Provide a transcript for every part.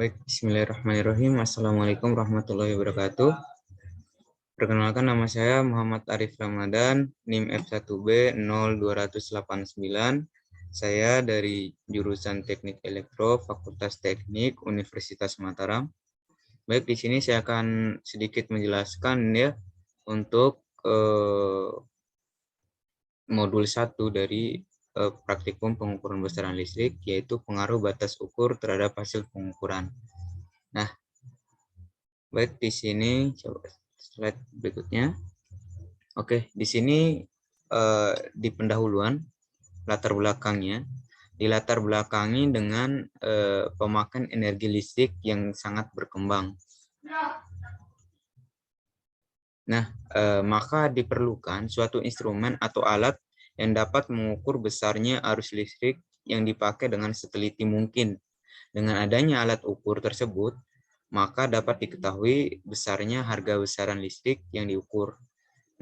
Baik, bismillahirrahmanirrahim. Assalamualaikum warahmatullahi wabarakatuh. Perkenalkan, nama saya Muhammad Arif Ramadan, NIM F1B 0289. Saya dari jurusan Teknik Elektro, Fakultas Teknik, Universitas Mataram. Baik, di sini saya akan sedikit menjelaskan ya untuk modul 1 dari praktikum pengukuran besaran listrik, yaitu pengaruh batas ukur terhadap hasil pengukuran. Nah, baik, di sini coba slide berikutnya. Oke, di sini di pendahuluan latar belakangnya dilatar belakangi dengan pemakaian energi listrik yang sangat berkembang. Nah, maka diperlukan suatu instrumen atau alat yang dapat mengukur besarnya arus listrik yang dipakai dengan seteliti mungkin. Dengan adanya alat ukur tersebut, maka dapat diketahui besarnya harga besaran listrik yang diukur.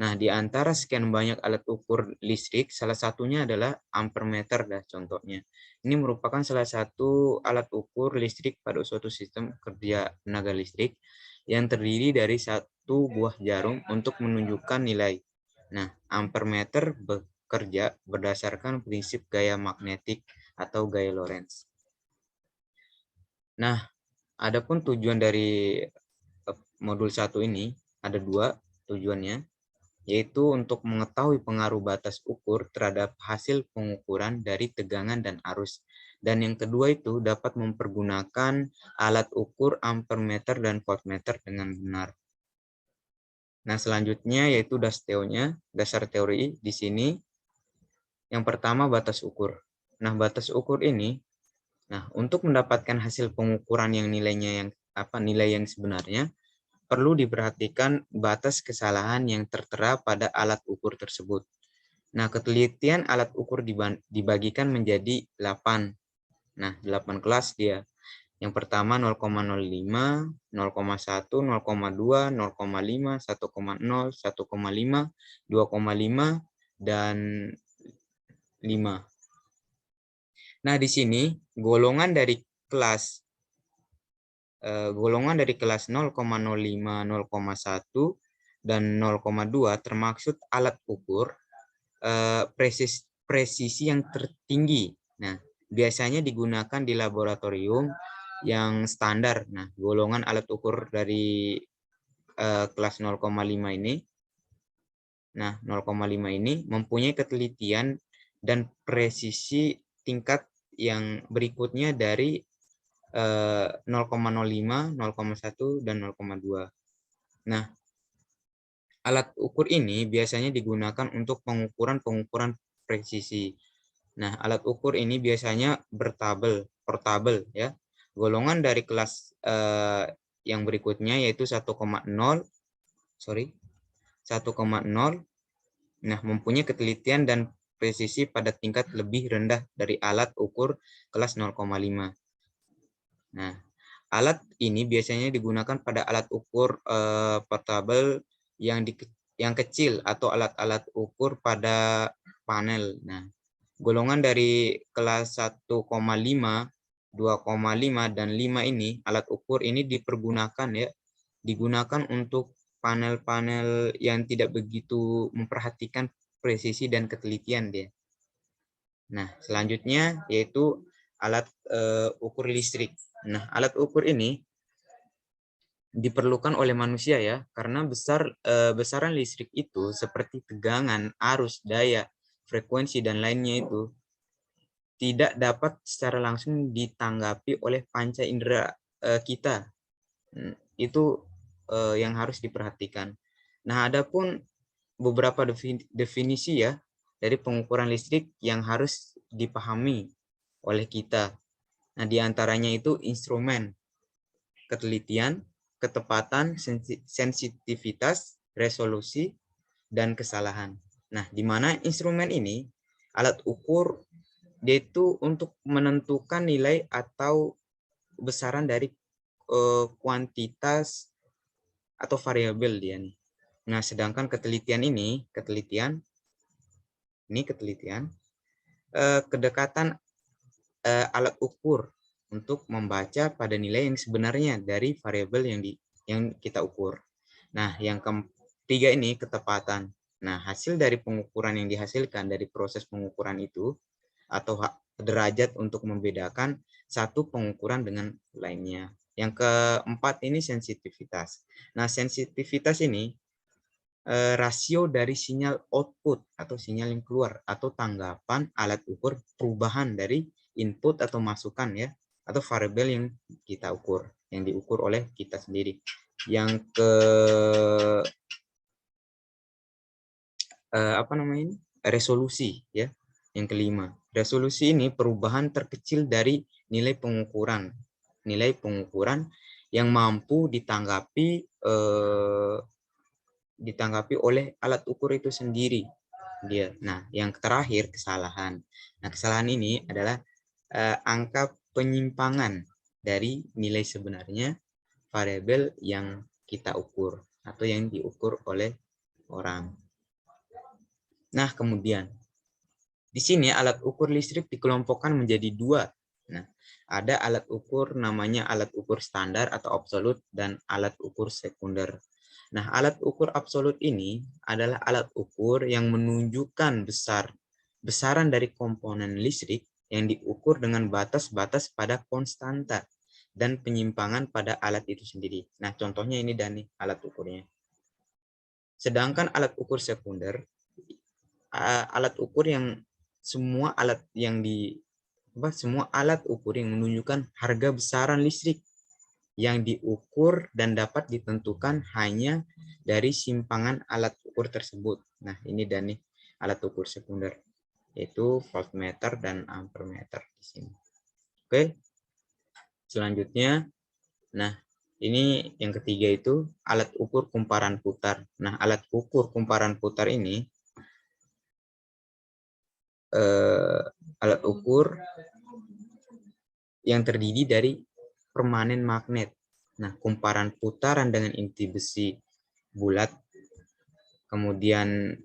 Nah, di antara sekian banyak alat ukur listrik, salah satunya adalah ampermeter, contohnya. Ini merupakan salah satu alat ukur listrik pada suatu sistem kerja tenaga listrik yang terdiri dari satu buah jarum untuk menunjukkan nilai. Nah, ampermeter bekerja berdasarkan prinsip gaya magnetik atau gaya Lorentz. Nah, adapun tujuan dari modul 1 ini ada 2 tujuannya, yaitu untuk mengetahui pengaruh batas ukur terhadap hasil pengukuran dari tegangan dan arus. Dan yang kedua itu dapat mempergunakan alat ukur ampermeter dan voltmeter dengan benar. Nah, selanjutnya yaitu dasar teori di sini. Yang pertama, batas ukur. Nah, batas ukur ini, untuk mendapatkan hasil pengukuran yang nilai yang sebenarnya, perlu diperhatikan batas kesalahan yang tertera pada alat ukur tersebut. Nah, ketelitian alat ukur dibagikan menjadi 8. Nah, 8 kelas dia. Yang pertama 0,05, 0,1, 0,2, 0,5, 1,0, 1,5, 2,5, dan 5. Nah, di sini golongan dari kelas 0,05, 0,1, dan 0,2 termaksud alat ukur presisi yang tertinggi. Nah, biasanya digunakan di laboratorium yang standar. Nah, golongan alat ukur dari kelas 0,5 ini, 0,5 ini mempunyai ketelitian dan presisi tingkat yang berikutnya dari 0,05, 0,1, dan 0,2. Nah, alat ukur ini biasanya digunakan untuk pengukuran presisi. Nah, alat ukur ini biasanya portable ya. Golongan dari kelas yang berikutnya yaitu 1,0, mempunyai ketelitian dan presisi pada tingkat lebih rendah dari alat ukur kelas 0,5. Nah, alat ini biasanya digunakan pada alat ukur portable yang kecil atau alat-alat ukur pada panel. Nah, golongan dari kelas 1,5, 2,5, dan 5 ini, alat ukur ini digunakan untuk panel-panel yang tidak begitu memperhatikan presisi dan ketelitian dia. Nah, selanjutnya yaitu alat ukur listrik. Nah, alat ukur ini diperlukan oleh manusia ya, karena besaran listrik itu seperti tegangan, arus, daya, frekuensi, dan lainnya itu tidak dapat secara langsung ditanggapi oleh panca indera kita. Itu yang harus diperhatikan. Nah, adapun beberapa definisi ya dari pengukuran listrik yang harus dipahami oleh kita. Nah, diantaranya itu instrumen, ketelitian, ketepatan, sensitivitas, resolusi, dan kesalahan. Nah, di mana instrumen ini, alat ukur, dia itu untuk menentukan nilai atau besaran dari kuantitas atau variabel dia nih. Nah, sedangkan ketelitian kedekatan alat ukur untuk membaca pada nilai yang sebenarnya dari variabel yang kita ukur. Nah, yang ketiga ini ketepatan. Nah, hasil dari pengukuran yang dihasilkan dari proses pengukuran itu atau derajat untuk membedakan satu pengukuran dengan lainnya. Yang keempat ini sensitivitas. Nah, sensitivitas ini rasio dari sinyal output atau sinyal yang keluar atau tanggapan alat ukur perubahan dari input atau masukan ya atau variabel yang kita ukur, yang diukur oleh kita sendiri. Yang ke apa namanya ini? Resolusi ya. Yang kelima, resolusi ini perubahan terkecil dari nilai pengukuran. Nilai pengukuran yang mampu ditanggapi oleh alat ukur itu sendiri dia. Nah, yang terakhir kesalahan. Nah, kesalahan ini adalah angka penyimpangan dari nilai sebenarnya variabel yang kita ukur atau yang diukur oleh orang. Nah, kemudian di sini alat ukur listrik dikelompokkan menjadi dua. Nah, ada alat ukur namanya alat ukur standar atau absolut dan alat ukur sekunder. Nah, alat ukur absolut ini adalah alat ukur yang menunjukkan besaran dari komponen listrik yang diukur dengan batas-batas pada konstanta dan penyimpangan pada alat itu sendiri. Nah, contohnya ini Dani, alat ukurnya. Sedangkan alat ukur sekunder, alat ukur yang semua alat ukur yang menunjukkan harga besaran listrik yang diukur dan dapat ditentukan hanya dari simpangan alat ukur tersebut. Nah, ini Dani alat ukur sekunder, yaitu voltmeter dan ampermeter di sini. Oke. Selanjutnya, nah, ini yang ketiga itu alat ukur kumparan putar. Nah, alat ukur kumparan putar ini alat ukur yang terdiri dari permanen magnet. Nah, kumparan putaran dengan inti besi bulat, kemudian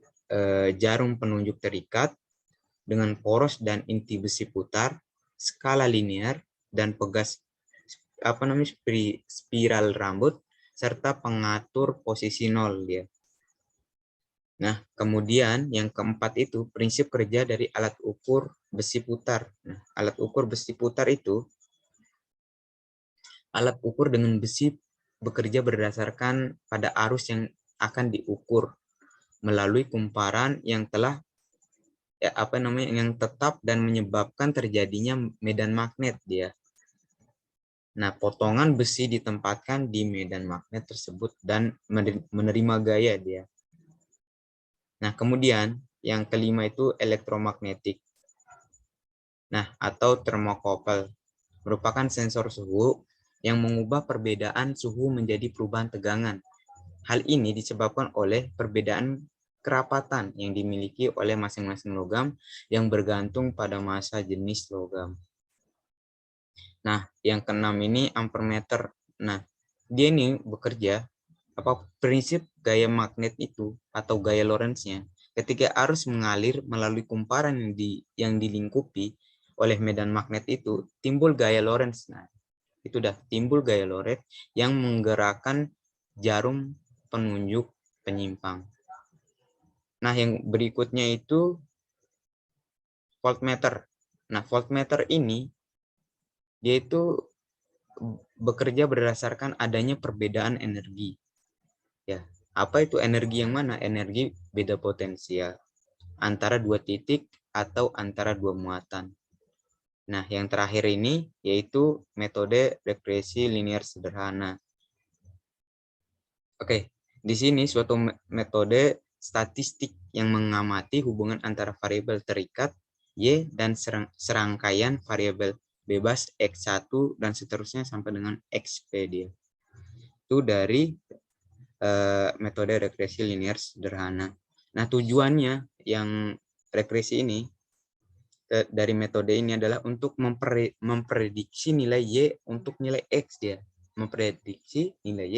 jarum penunjuk terikat dengan poros dan inti besi putar, skala linear dan pegas spiral rambut serta pengatur posisi nol dia. Nah, kemudian yang keempat itu prinsip kerja dari alat ukur besi putar. Nah, alat ukur besi putar itu alat ukur dengan besi bekerja berdasarkan pada arus yang akan diukur melalui kumparan yang telah yang tetap dan menyebabkan terjadinya medan magnet dia. Nah, potongan besi ditempatkan di medan magnet tersebut dan menerima gaya dia. Nah, kemudian yang kelima itu elektromagnetik. Nah, atau termokopel merupakan sensor suhu yang mengubah perbedaan suhu menjadi perubahan tegangan. Hal ini disebabkan oleh perbedaan kerapatan yang dimiliki oleh masing-masing logam yang bergantung pada massa jenis logam. Nah, yang keenam ini ampermeter. Nah, dia ini bekerja prinsip gaya magnet itu atau gaya Lorentz-nya. Ketika arus mengalir melalui kumparan yang dilingkupi oleh medan magnet itu, timbul gaya Lorentz. Nah, itu dah timbul gaya Lorentz yang menggerakkan jarum penunjuk penyimpang. Nah, yang berikutnya itu voltmeter. Nah, voltmeter ini dia itu bekerja berdasarkan adanya perbedaan energi. Ya, apa itu energi yang mana? Energi beda potensial antara dua titik atau antara dua muatan. Nah, yang terakhir ini yaitu metode regresi linear sederhana. Oke, di sini suatu metode statistik yang mengamati hubungan antara variabel terikat Y dan serangkaian variabel bebas X1 dan seterusnya sampai dengan XP dia. Itu dari metode regresi linear sederhana. Nah, tujuannya yang regresi ini dari metode ini adalah untuk memprediksi nilai Y untuk nilai X dia. Memprediksi nilai Y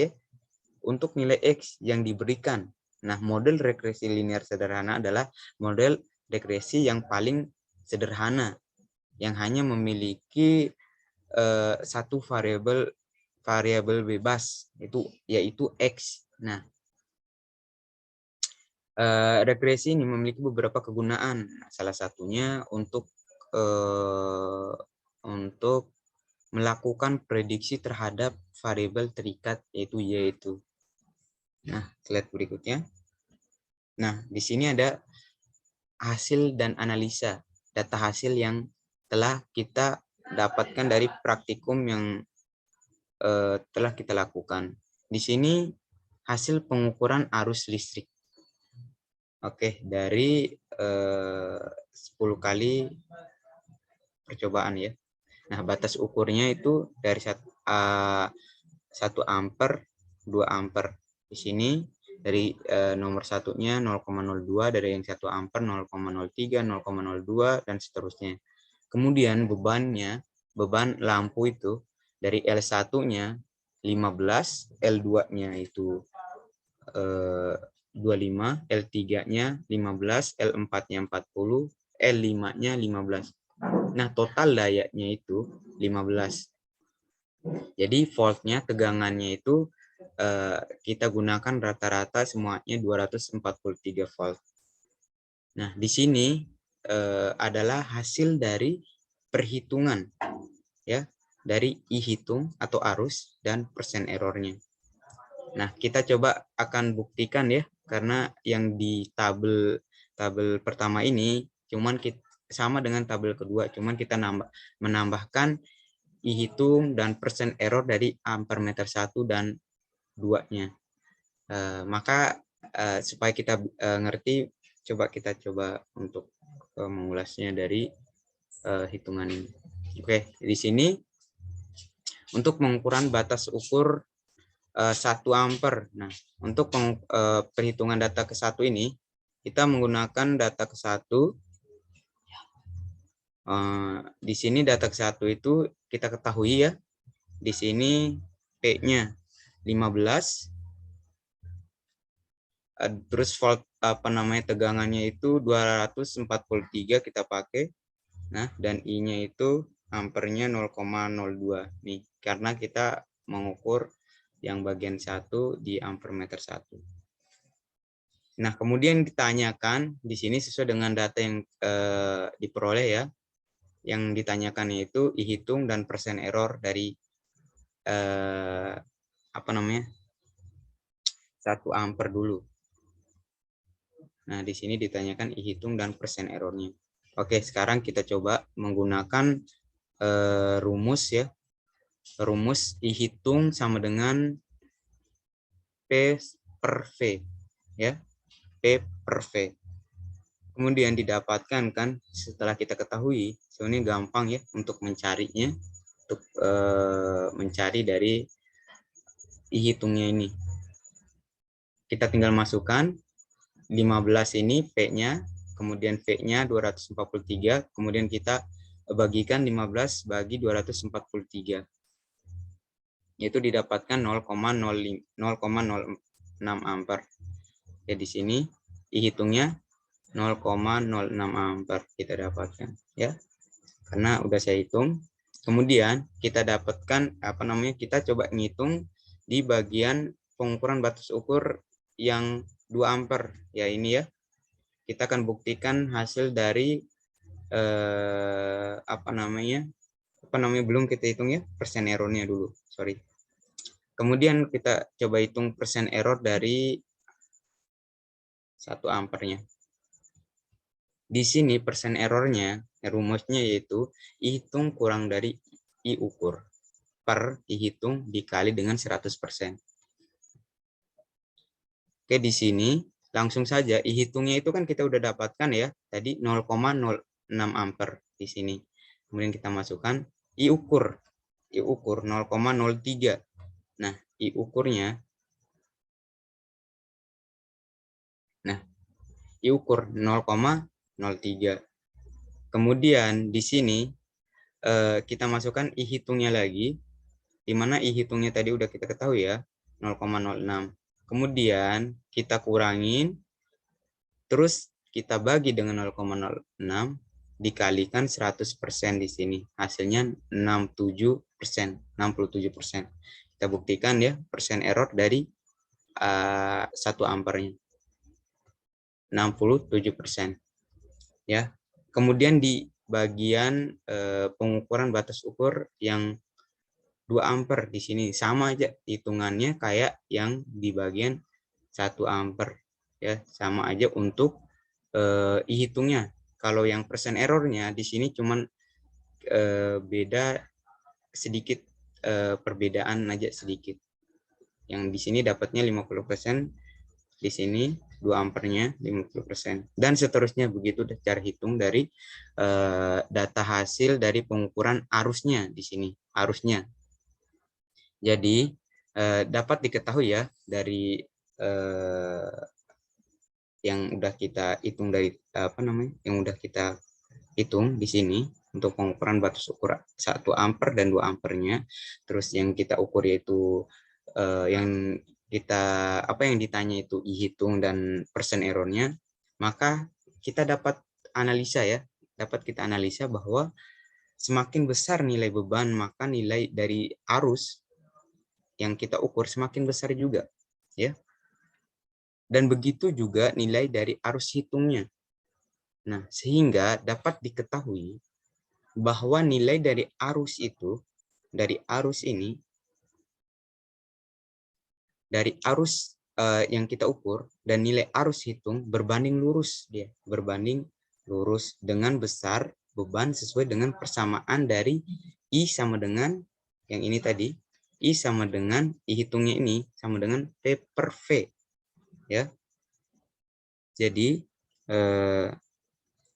untuk nilai X yang diberikan. Nah, model regresi linear sederhana adalah model regresi yang paling sederhana, yang hanya memiliki satu variabel bebas, yaitu X. Nah, regresi ini memiliki beberapa kegunaan. Salah satunya untuk melakukan prediksi terhadap variabel terikat, yaitu Y itu. Nah, slide berikutnya. Nah, di sini ada hasil dan analisa data hasil yang telah kita dapatkan dari praktikum yang telah kita lakukan. Di sini hasil pengukuran arus listrik. Oke, dari 10 kali percobaan ya. Nah, batas ukurnya itu dari 1 ampere, 2 ampere. Di sini dari nomor satunya 0,02, dari yang 1 ampere 0,03, 0,02 dan seterusnya. Kemudian beban lampu itu dari L1-nya 15, L2-nya itu 25, L3-nya 15, L4-nya 40, L5-nya 15. Nah, total dayanya itu 15. Jadi voltnya, tegangannya itu kita gunakan rata-rata semuanya 243 volt. Nah, di sini adalah hasil dari perhitungan ya, dari I-hitung atau arus dan persen errornya. Nah, kita coba akan buktikan ya, karena yang di tabel pertama ini cuman sama dengan tabel kedua, cuman kita menambahkan I-hitung dan persen error dari ampere meter 1 dan 2-nya. Maka supaya kita ngerti, kita coba untuk mengulasnya dari hitungan ini. Oke, di sini untuk pengukuran batas ukur 1 ampere. Nah, untuk perhitungan data ke-1 ini, kita menggunakan data ke-1. Di sini data ke-1 itu kita ketahui ya. Di sini P-nya 15. Terus volt tegangannya itu 243 kita pakai. Nah, dan I-nya itu ampernya 0,02 nih, karena kita mengukur yang bagian 1 di ampere meter 1. Nah, kemudian ditanyakan di sini sesuai dengan data yang diperoleh ya. Yang ditanyakan itu I-hitung dan persen error dari 1 ampere dulu. Nah, di sini ditanyakan I-hitung dan persen errornya. Oke, sekarang kita coba menggunakan rumus ya. Rumus I-hitung sama dengan P per V ya. P per V. Kemudian didapatkan kan, setelah kita ketahui, sebenarnya gampang ya untuk mencarinya, untuk mencari dari I-hitungnya ini. Kita tinggal masukkan 15 ini P-nya, kemudian V-nya 243, kemudian kita bagikan 15 bagi 243. Yaitu didapatkan 0,06 ampere. Ya, di sini I-hitungnya 0,06 ampere kita dapatkan ya. Karena udah saya hitung. Kemudian kita dapatkan kita coba ngitung di bagian pengukuran batas ukur yang 2 ampere ya, ini ya. Kita akan buktikan hasil dari belum kita hitung ya, persen errornya dulu, sorry. Kemudian kita coba hitung persen error dari 1 ampernya. Di sini persen errornya, rumusnya yaitu I-hitung kurang dari I-ukur per I-hitung dikali dengan 100%. Oke, di sini langsung saja I-hitungnya itu kan kita udah dapatkan ya, tadi 0,06 ampere di sini. Kemudian kita masukkan I-ukur 0,03. Nah, I-ukurnya, I-ukur 0,03. Kemudian di sini kita masukkan I-hitungnya lagi, di mana I-hitungnya tadi udah kita ketahui ya, 0,06. Kemudian kita kurangin, terus kita bagi dengan 0,06, dikalikan 100% di sini. Hasilnya 67%. 67%. Kita buktikan ya, persen error dari 1 ampernya. 67%. Ya. Kemudian di bagian pengukuran batas ukur yang 2 ampere di sini sama aja hitungannya kayak yang di bagian 1 ampere ya, sama aja untuk hitungnya. Kalau yang persen errornya di sini cuman beda sedikit, perbedaan aja sedikit. Yang di sini dapatnya 50%, di sini 2 ampernya 50%, dan seterusnya begitu cara hitung dari data hasil dari pengukuran arusnya di sini, arusnya. Jadi dapat diketahui ya dari yang udah kita hitung dari yang udah kita hitung di sini untuk pengukuran batas ukur 1 ampere dan 2 ampernya. Terus yang kita ukur yaitu yang yang ditanya itu hitung dan persen errornya, maka kita dapat analisa ya, dapat kita analisa bahwa semakin besar nilai beban, maka nilai dari arus yang kita ukur semakin besar juga, ya. Dan begitu juga nilai dari arus hitungnya. Nah, sehingga dapat diketahui bahwa nilai dari arus itu, dari arus ini, dari arus yang kita ukur dan nilai arus hitung berbanding lurus, dia berbanding lurus dengan besar beban sesuai dengan persamaan dari I sama dengan yang ini tadi, I sama dengan I hitungnya ini sama dengan P per V, ya. Jadi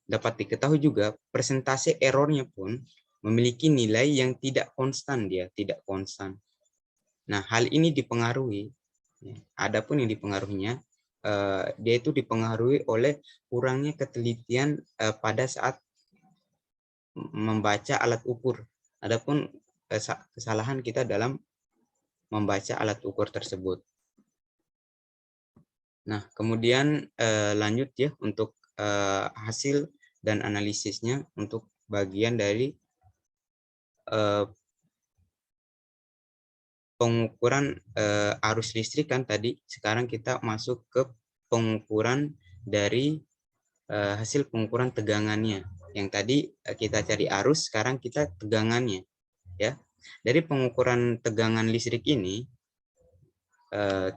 dapat diketahui juga persentase errornya pun memiliki nilai yang tidak konstan, dia tidak konstan. Nah, hal ini dipengaruhi, adapun yang dipengaruhinya, dia itu dipengaruhi oleh kurangnya ketelitian pada saat membaca alat ukur. Adapun kesalahan kita dalam membaca alat ukur tersebut. Nah, kemudian lanjut ya untuk hasil dan analisisnya untuk bagian dari pengukuran arus listrik kan tadi. Sekarang kita masuk ke pengukuran dari hasil pengukuran tegangannya. Yang tadi kita cari arus, sekarang kita tegangannya, ya. Dari pengukuran tegangan listrik ini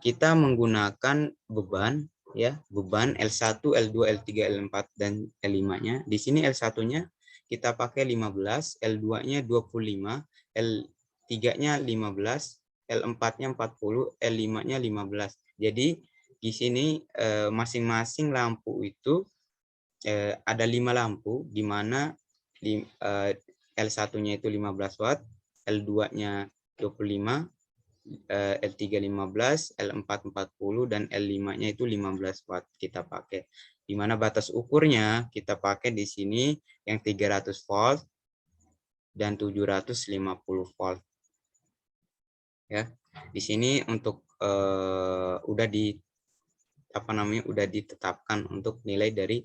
kita menggunakan beban, ya, beban L1, L2, L3, L4 dan L5-nya. Di sini L1-nya kita pakai 15, L2-nya 25, L3-nya 15, L4-nya 40, L5-nya 15. Jadi di sini masing-masing lampu itu ada 5 lampu, di mana L1-nya itu 15 watt, L2-nya 25, L3 15, L4 40, dan L5-nya itu 15 watt kita pakai. Di mana batas ukurnya kita pakai di sini yang 300 volt dan 750 volt. Ya. Di sini untuk udah ditetapkan untuk nilai dari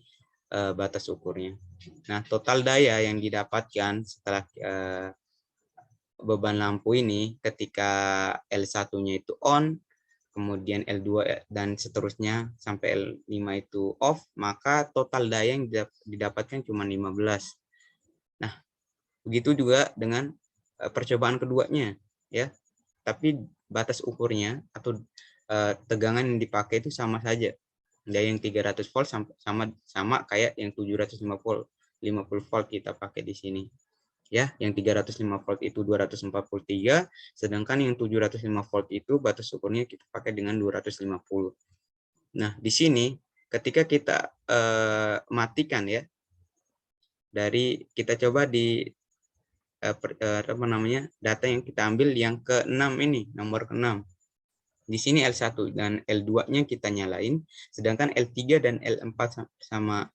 batas ukurnya. Nah, total daya yang didapatkan setelah beban lampu ini ketika L1-nya itu on, kemudian L2 dan seterusnya sampai L5 itu off, maka total daya yang didapatkan cuma 15. Nah, begitu juga dengan percobaan keduanya, ya. Tapi batas ukurnya atau tegangan yang dipakai itu sama saja. Daya yang 300 volt sama kayak yang 750 volt kita pakai di sini. Ya, yang 305 volt itu 243, sedangkan yang 705 volt itu batas ukurnya kita pakai dengan 250. Nah, di sini ketika kita matikan ya, dari kita coba di data yang kita ambil yang ke-6 ini, nomor ke-6. Di sini L1 dan L2-nya kita nyalain, sedangkan L3 dan L4 sama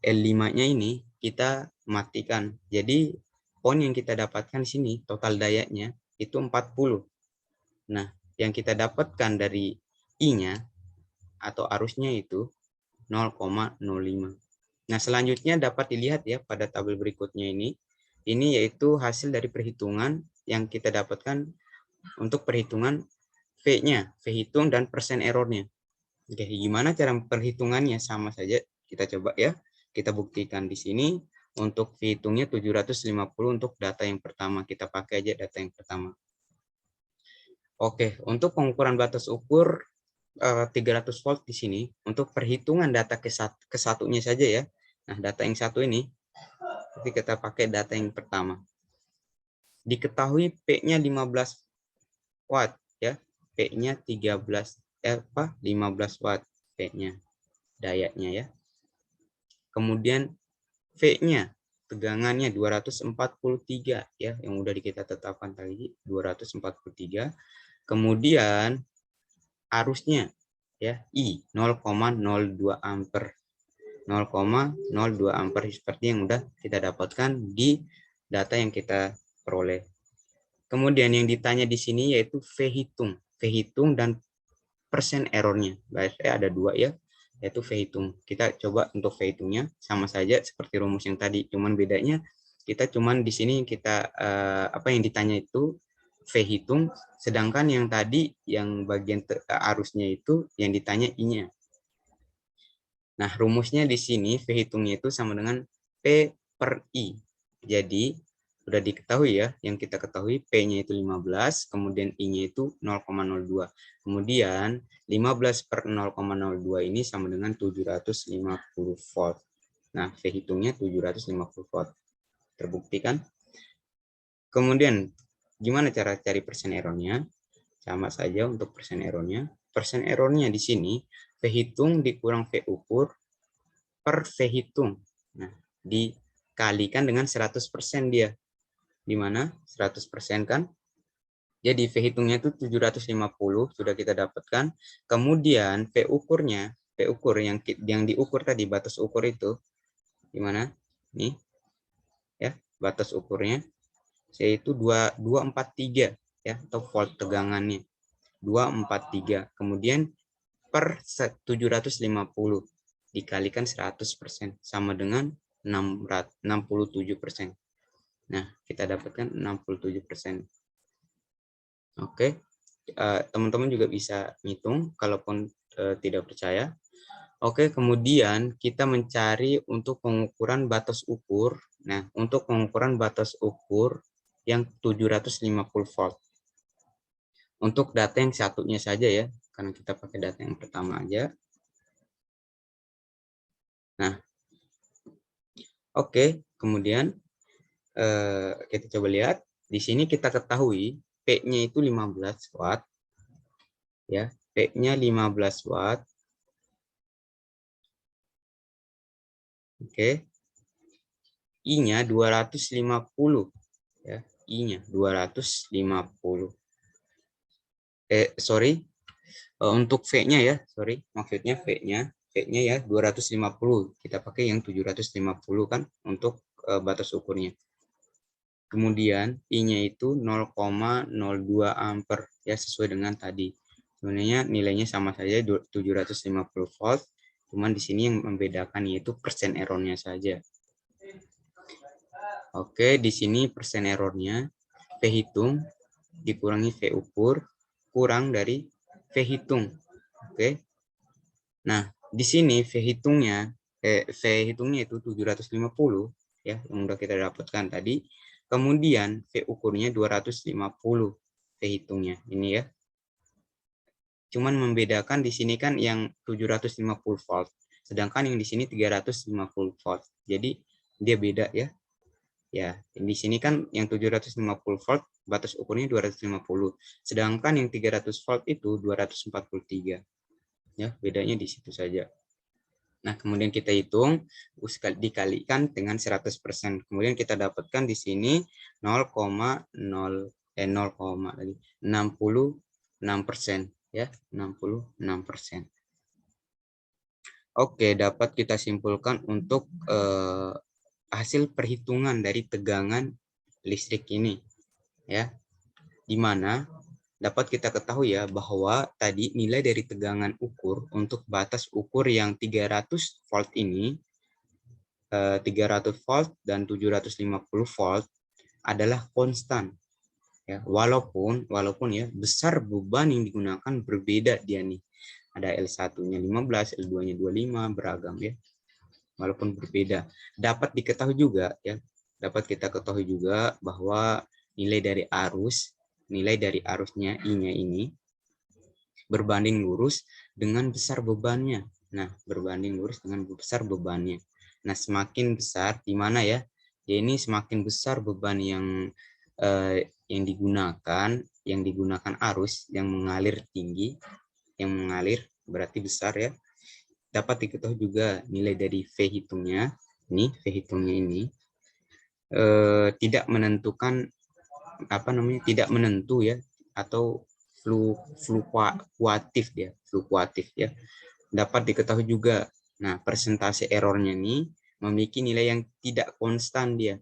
L5-nya ini kita matikan. Jadi poin yang kita dapatkan di sini total dayanya itu 40. Nah, yang kita dapatkan dari I-nya atau arusnya itu 0,05. Nah, selanjutnya dapat dilihat ya pada tabel berikutnya ini. Ini yaitu hasil dari perhitungan yang kita dapatkan untuk perhitungan V-nya, V hitung dan persen errornya. Oke, gimana cara perhitungannya? Sama saja, kita coba ya. Kita buktikan di sini. Untuk V hitungnya 750 untuk data yang pertama. Kita pakai aja data yang pertama. Oke, untuk pengukuran batas ukur 300 volt di sini, untuk perhitungan data ke satunya saja ya. Nah, data yang satu ini, jadi kita pakai data yang pertama. Diketahui P-nya 15 watt ya. P-nya 15 watt P-nya, dayanya ya. Kemudian V-nya, tegangannya 243 ya, yang udah kita tetapkan tadi 243. Kemudian arusnya ya I 0,02 ampere. 0,02 ampere seperti yang udah kita dapatkan di data yang kita peroleh. Kemudian yang ditanya di sini yaitu V hitung dan persen errornya. Berarti ada dua ya, yaitu V hitung. Kita coba untuk V hitungnya sama saja seperti rumus yang tadi, cuman bedanya kita cuman di sini kita apa yang ditanya itu V hitung, sedangkan yang tadi yang bagian arusnya itu yang ditanya I-nya. Nah, rumusnya di sini V hitungnya itu sama dengan P per I. Jadi sudah diketahui ya, yang kita ketahui P-nya itu 15, kemudian I-nya itu 0,02. Kemudian 15 per 0,02 ini sama dengan 750 volt. Nah, V hitungnya 750 volt. Terbukti kan? Kemudian, gimana cara cari persen errornya? Sama saja untuk persen errornya. Persen errornya di sini, V hitung dikurang V ukur per V hitung. Nah, dikalikan dengan 100% dia. Di mana 100% kan? Jadi V hitungnya itu 750 sudah kita dapatkan. Kemudian V ukurnya, V ukur yang diukur tadi batas ukur itu di mana? Nih. Ya, batas ukurnya yaitu 243 ya, atau volt tegangannya. 243. Kemudian per 750 dikalikan 100% sama dengan 67%. Nah, kita dapatkan 67%. Oke, teman-teman juga bisa ngitung kalaupun tidak percaya. Oke, kemudian kita mencari untuk pengukuran batas ukur. Nah, untuk pengukuran batas ukur yang 750 volt. Untuk data yang satunya saja ya, karena kita pakai data yang pertama aja. Nah, oke, kemudian kita coba lihat. Di sini kita ketahui P-nya itu 15 watt. Ya, P-nya 15 watt. Oke. I-nya 250 ya, I-nya 250. Untuk V-nya ya, maksudnya V-nya ya 250. Kita pakai yang 750 kan untuk batas ukurnya. Kemudian I-nya itu 0,02 ampere ya, sesuai dengan tadi. Sebenarnya nilainya sama saja 750 volt, cuman di sini yang membedakan yaitu persen errornya saja. Oke, di sini persen errornya V hitung dikurangi V ukur kurang dari V hitung. Oke. Nah, di sini V hitungnya itu 750 ya, yang udah kita dapatkan tadi. Kemudian V ukurnya 250 V hitungnya. Ini ya. Cuman membedakan di sini kan yang 750 volt, sedangkan yang di sini 350 volt. Jadi dia beda ya. Ya, di sini kan yang 750 volt batas ukurnya 250, sedangkan yang 300 volt itu 243. Ya, bedanya di situ saja. Nah, kemudian kita hitung dikalikan dengan 100%. Kemudian kita dapatkan di sini 66% ya, 66%. Oke, dapat kita simpulkan untuk hasil perhitungan dari tegangan listrik ini ya, di mana dapat kita ketahui ya bahwa tadi nilai dari tegangan ukur untuk batas ukur yang 300 volt ini 300 volt dan 750 volt adalah konstan. Ya, walaupun ya besar beban yang digunakan berbeda dia nih. Ada L1-nya 15, L2-nya 25, beragam ya. Walaupun berbeda. Dapat diketahui juga ya, dapat kita ketahui juga bahwa nilai dari arusnya I-nya ini berbanding lurus dengan besar bebannya. Nah, berbanding lurus dengan besar bebannya. Nah, semakin besar di mana ya? Ya ini semakin besar beban yang digunakan arus yang mengalir tinggi, yang mengalir berarti besar ya. Dapat diketahui juga nilai dari V hitungnya, ini tidak menentukan tidak menentu ya, atau fluktuatif ya. Dapat diketahui juga. Nah, persentase errornya ini memiliki nilai yang tidak konstan dia.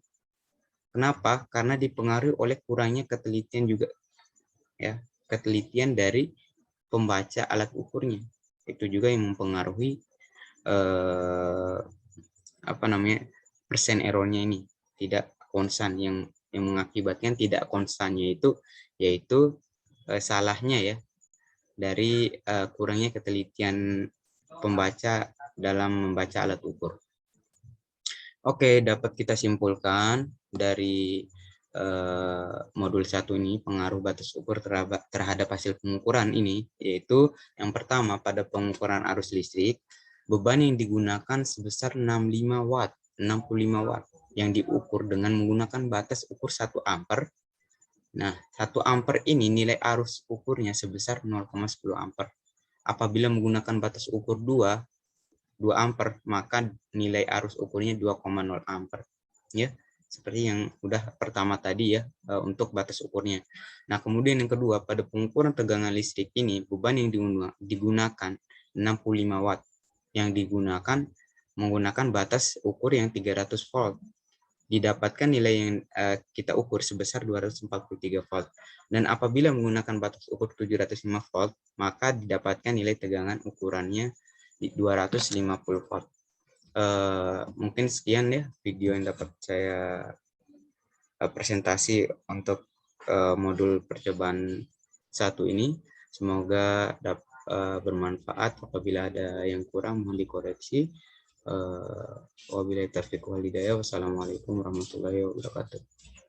Kenapa? Karena dipengaruhi oleh kurangnya ketelitian juga ya, ketelitian dari pembaca alat ukurnya. Itu juga yang mempengaruhi persen errornya ini tidak konstan, yang mengakibatkan tidak konstannya itu yaitu salahnya ya dari kurangnya ketelitian pembaca dalam membaca alat ukur. Oke, dapat kita simpulkan dari modul 1 ini pengaruh batas ukur terhadap hasil pengukuran ini, yaitu yang pertama pada pengukuran arus listrik, beban yang digunakan sebesar 65 watt yang diukur dengan menggunakan batas ukur 1 ampere. Nah, 1 ampere ini nilai arus ukurnya sebesar 0,10 ampere. Apabila menggunakan batas ukur 2 ampere, maka nilai arus ukurnya 2,0 ampere. Ya, seperti yang udah pertama tadi ya untuk batas ukurnya. Nah, kemudian yang kedua, pada pengukuran tegangan listrik ini, beban yang digunakan 65 watt yang digunakan menggunakan batas ukur yang 300 volt. Didapatkan nilai yang kita ukur sebesar 243 volt. Dan apabila menggunakan batas ukur 705 volt, maka didapatkan nilai tegangan ukurannya di 250 volt. Mungkin sekian ya video yang dapat saya presentasi untuk modul percobaan 1 ini. Semoga dapat bermanfaat. Apabila ada yang kurang mohon dikoreksi. Wabillahi taufiq wal hidayah. Wassalamualaikum warahmatullahi wabarakatuh.